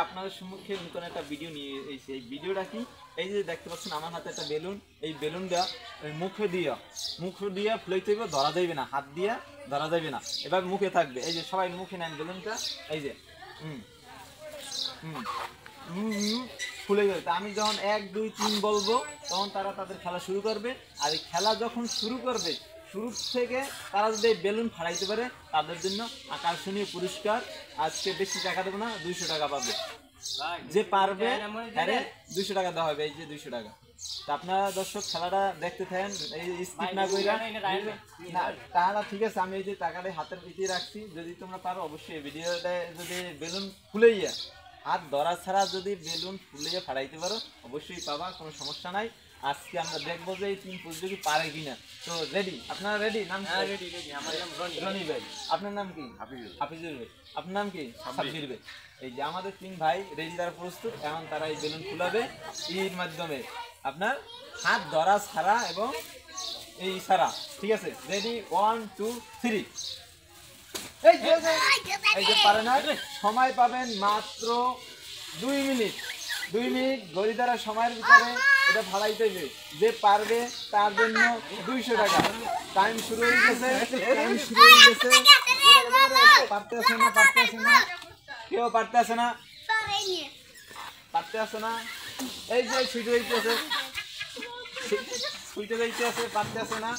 আপনাদের সম্মুখে নতুন একটা ভিডিও নিয়ে এসেছি। এই ভিডিওটা কি, এই যে দেখতে পাচ্ছেন আমার হাতে একটা বেলুন, এই বেলুনটা মুখে দিয়ে ফুলাইতে হইবে, ধরা যাইবে না, হাত দিয়ে ধরা যাইবে না, এবার মুখে থাকবে। এই যে সবাই মুখে নেন বেলুনটা, এই যে ফুলে যাবে। আমি যখন 1 2 3 বলবো তখন তারা তাদের খেলা শুরু করবে। আর এই খেলা যখন শুরু করবে, শুরু থেকে তারা যদি বেলুন ফাড়াইতে পারে তাদের জন্য আকর্ষণীয় পুরস্কার। আজকে বেশি টাকা দেবো না, 200 টাকা পাবে। যে পারবে 200 টাকা দেওয়া হবে, এই যে 200 টাকা। তা আপনারা দর্শক খেলাটা দেখতে থাকেন, এই স্কিপ না কইরা না। তাহলে ঠিক আছে, আমি এই যে টাকাটা হাতের পিছিয়ে রাখছি, যদি তোমরা পারো অবশ্যই ভিডিওটা যদি বেলুন ফুলেইয়া হাত ধরা ছাড়া যদি বেলুন ফুলিয়ে ফাড়াইতে পারো অবশ্যই পাবা, কোনো সমস্যা নাই। আজকে আমরা দেখবো যে এই 3 প্রতিযোগী পারে কিনা। তো রেডি? আপনারা রেডি? নাম রেডি। আমার নাম রনি ভাই। আপনার নাম কি? হাফিজুর ভাই। আপনার নাম কি? সাব্বির ভাই। এই যে আমাদের 3 ভাই রেডি, তারা প্রস্তুত। এখন তারা এই বেলুন ফুলাবে এর মাধ্যমে, আপনার হাত ধরা ছাড়া এবং এই ছাড়া। ঠিক আছে, রেডি? 1 2 3। এই যে পারে না, সময় পাবেন মাত্র 2 মিনিট। 2 মিনিট ঘড়ি দ্বারা সময়ের ভিতরে এটা ফাড়াইতে হবে। যে পারবে তার জন্য 200 টাকা। টাইম শুরু হয়ে গেছে, পারতে আসে না, কেউ পারতে আসে না। এই যে ছুটে যাইতেছে, পারতে আসে না।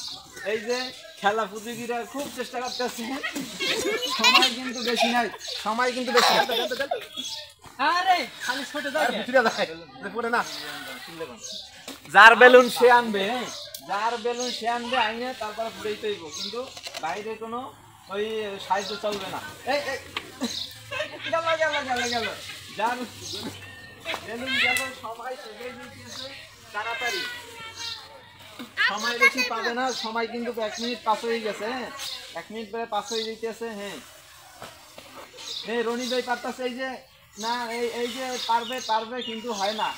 এই যে খেলা প্রতিযোগীরা খুব চেষ্টা করতেছে, সময় কিন্তু বেশি নাই, যার বেলুন সে আনবে, আইনে তারপরে ফুটাইতে হইব, কিন্তু বাইরে কোনো ওই সাহায্য চলবে না। গেল যার বেলুন গেল, সময় তাড়াতাড়ি, সময় বেশি পাবে না। সময় কিন্তু 1 মিনিট পাস হয়ে গেছে। 1 মিনিট পরে পাস হয়ে যেতেছে। হ্যাঁ রনি ভাই পারতেছে। এই যে না, এই যে পারবে কিন্তু হয় না,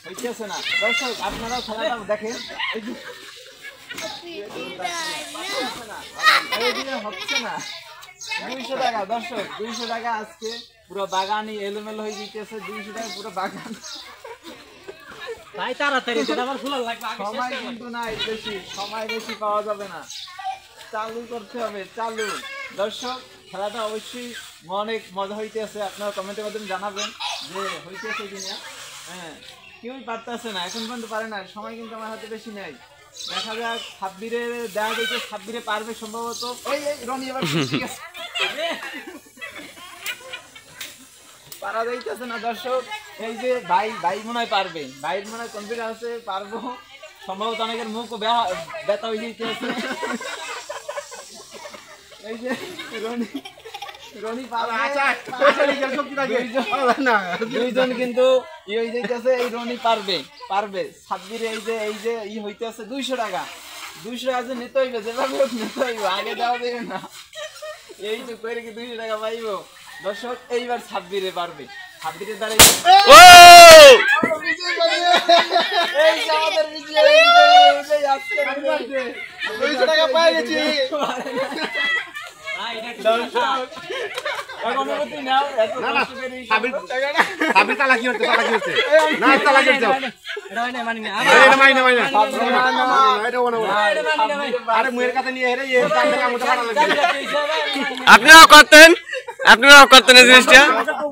হইতেছে না। দর্শক আপনারাও খেলাটা দেখেন, হচ্ছে না। 200 টাকা দর্শক, 200 টাকা। আজকে পুরো বাগানই এলোমেলো হয়ে যেতেছে। 200 টাকা পুরো বাগান। তাড়াতাড়ি সময় কিন্তু নাই বেশি, সময় বেশি পাওয়া যাবে না, চালু করতে হবে, চালু। দর্শক খেলাটা অবশ্যই অনেক মজা হইতেছে, আপনারা কমেন্টের মাধ্যমে জানাবেন যে হইতেছে কিনা। হ্যাঁ, কেউই পারতেছে না, এখন পর্যন্ত পারে না। সময় কিন্তু আমার হাতে বেশি নাই। দেখা যাক, সাব্বিরে দেখা যাচ্ছে, সাব্বিরে পারবে সম্ভবত। এই রনি এবার পারা যাইতেছে না দর্শক। এই যে ভাই মনে হয় পারবে, ভাইয়ের মনে হয় কনফিডেন্স আছে, পারবো সম্ভবত। অনেকের মুখ ব্যথা হয়ে যেতেছে। এই যে রনি দুইজন কিন্তু ই হয়ে যাইতেছে। এই রনি পারবে। সাব্বির এই যে ই হইতেছে 200 টাকা। 200 টাকা যে নিতে হইবে, যেভাবে হোক নিতে হইবে, আগে দেওয়া দেবে না। এই যে করে কি 200 টাকা পাইব দর্শক। এইবার সাব্বিরে পারবে, সাব্বিরের দ্বারা এই যে আমাদের বিজয় 200 টাকা পাই গেছি। আপনারাও করতেন এই জিনিসটা।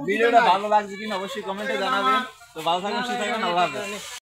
ভিডিওটা ভালো লাগছে কিনা অবশ্যই কমেন্টে জানাবেন। তো ভালো থাকুন, সুস্থ থাকুন, আল্লাহ হাফেজ।